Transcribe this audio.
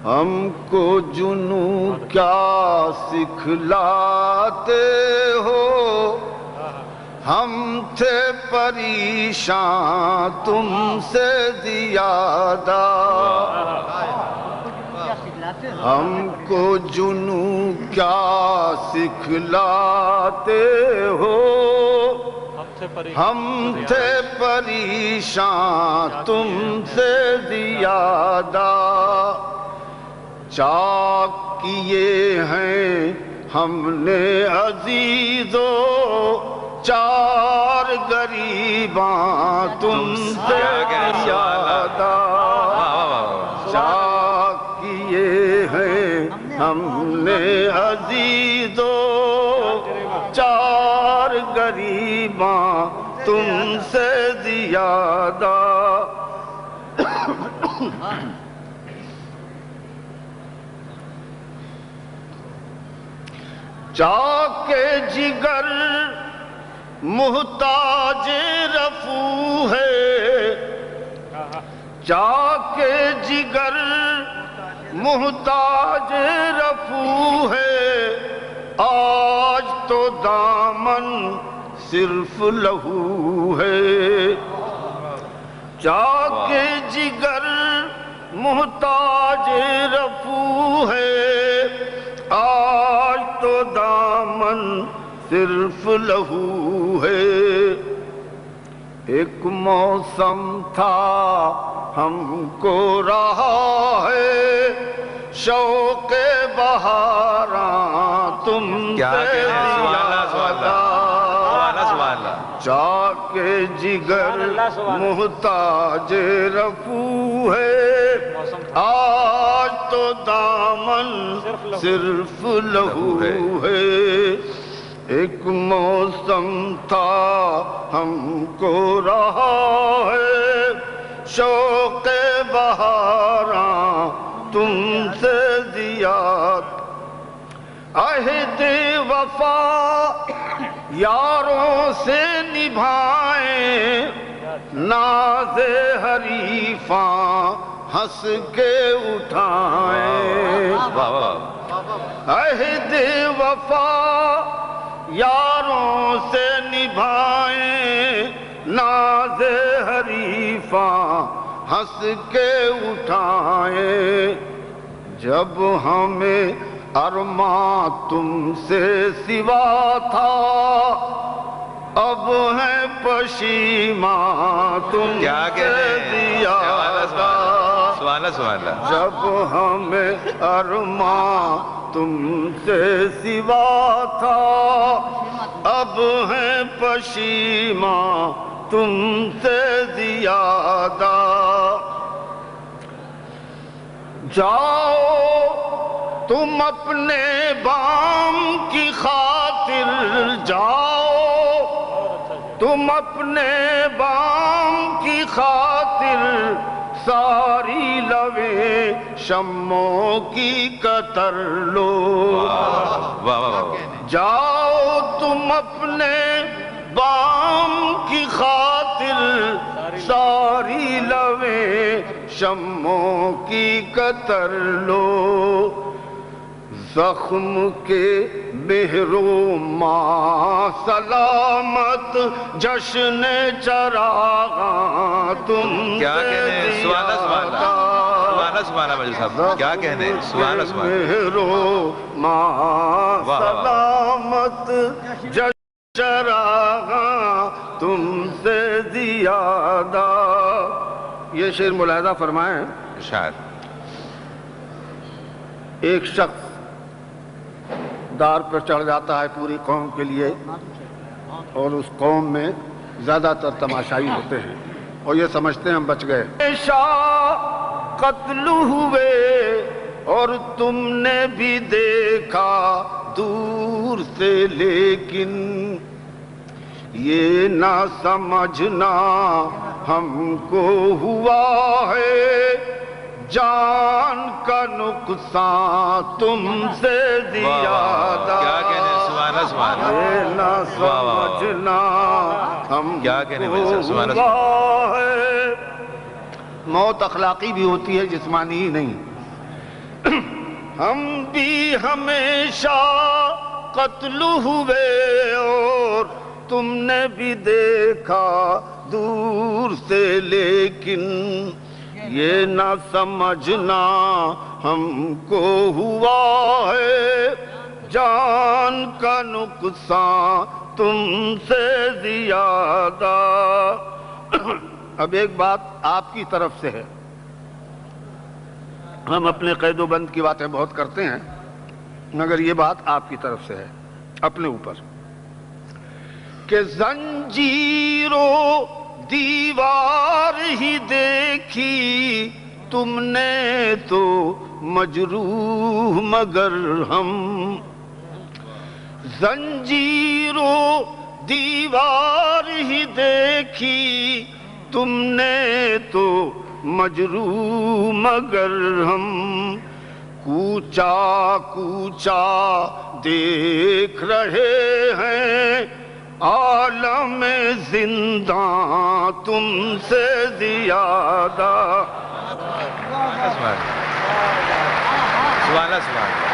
ہم کو جنوں کیا سکھلاتے ہو، ہم تھے پریشان تم سے زیادہ، ہم کو جنوں کیا سکھلاتے ہو، ہم تھے پریشان تم سے زیادہ، چاک کیے ہیں ہم نے عزیزو چار غریباں تم سے زیادہ، چاک کیے ہیں ہم نے عزیزو چار غریباں تم سے زیادہ، چاک جگر محتاج رفو ہے، چاک جگر محتاج رفو ہے، آج تو دامن صرف لہو ہے، چاک جگر محتاج رفو ہے، آج تو دامن صرف لہو ہے، ایک موسم تھا ہم کو رہا ہے شوق بہاراں تم سے زیادہ، چاک جگر محتاج رفو ہے، آج تو دامن صرف لہو ہے، ایک موسم تھا ہم کو رہا ہے شوق بہاراں تم سے زیادہ، عہد وفا یاروں سے نبھائیں، ناز حریفاں ہنس کے اٹھائیں، عہد وفا یاروں سے نبھائیں، ناز حریفاں ہنس کے اٹھائیں، جب ہمیں ارماں تم سے سوا تھا، اب ہے پشیماں تم سے زیادہ، جب ہمیں ارماں تم سے سوا تھا، اب ہے پشیماں تم سے زیادہ، جاؤ تم اپنے بام کی خاطر، جاؤ تم اپنے بام کی خاطر، ساری لویں شموں کی قطر لو، جاؤ تم اپنے بام کی خاطر، ساری لویں شموں کی قطر لو، زخم کے مہرو ماں سلامت جشن چراغاں تم سے زیادہ، کیا کہنے مہرو ماں سلامت جشن چراغاں تم سے زیادہ، یہ شعر ملاحظہ فرمائیں، شاید ایک شخص دار پر چڑھ جاتا ہے پوری قوم کے لیے، اور اس قوم میں زیادہ تر تماشائی ہوتے ہیں اور یہ سمجھتے ہیں ہم بچ گئے، شاہ قتل ہوئے اور تم نے بھی دیکھا دور سے، لیکن یہ نہ سمجھنا ہم کو ہوا ہے جان کا نقصان تم سے زیادہ، یہ نہ سمجھنا ہم کو ہوا ہے، موت اخلاقی بھی ہوتی ہے جسمانی ہی نہیں، ہم بھی ہمیشہ قتل ہوئے اور تم نے بھی دیکھا دور سے، لیکن یہ نہ سمجھنا ہم کو ہوا ہے جان کا نقصان تم سے زیادہ۔ اب ایک بات آپ کی طرف سے ہے، ہم اپنے قید و بند کی باتیں بہت کرتے ہیں، مگر یہ بات آپ کی طرف سے ہے اپنے اوپر، کہ زنجیر و دیوار ہی دیکھی تم نے تو مجروح مگر ہم، زنجیر و دیوار ہی دیکھی تم نے تو مجروح مگر ہم، کوچا کوچا دیکھ رہے ہیں عالم زنداں تم سے زیادہ۔ سبحان اللہ، سبحان اللہ۔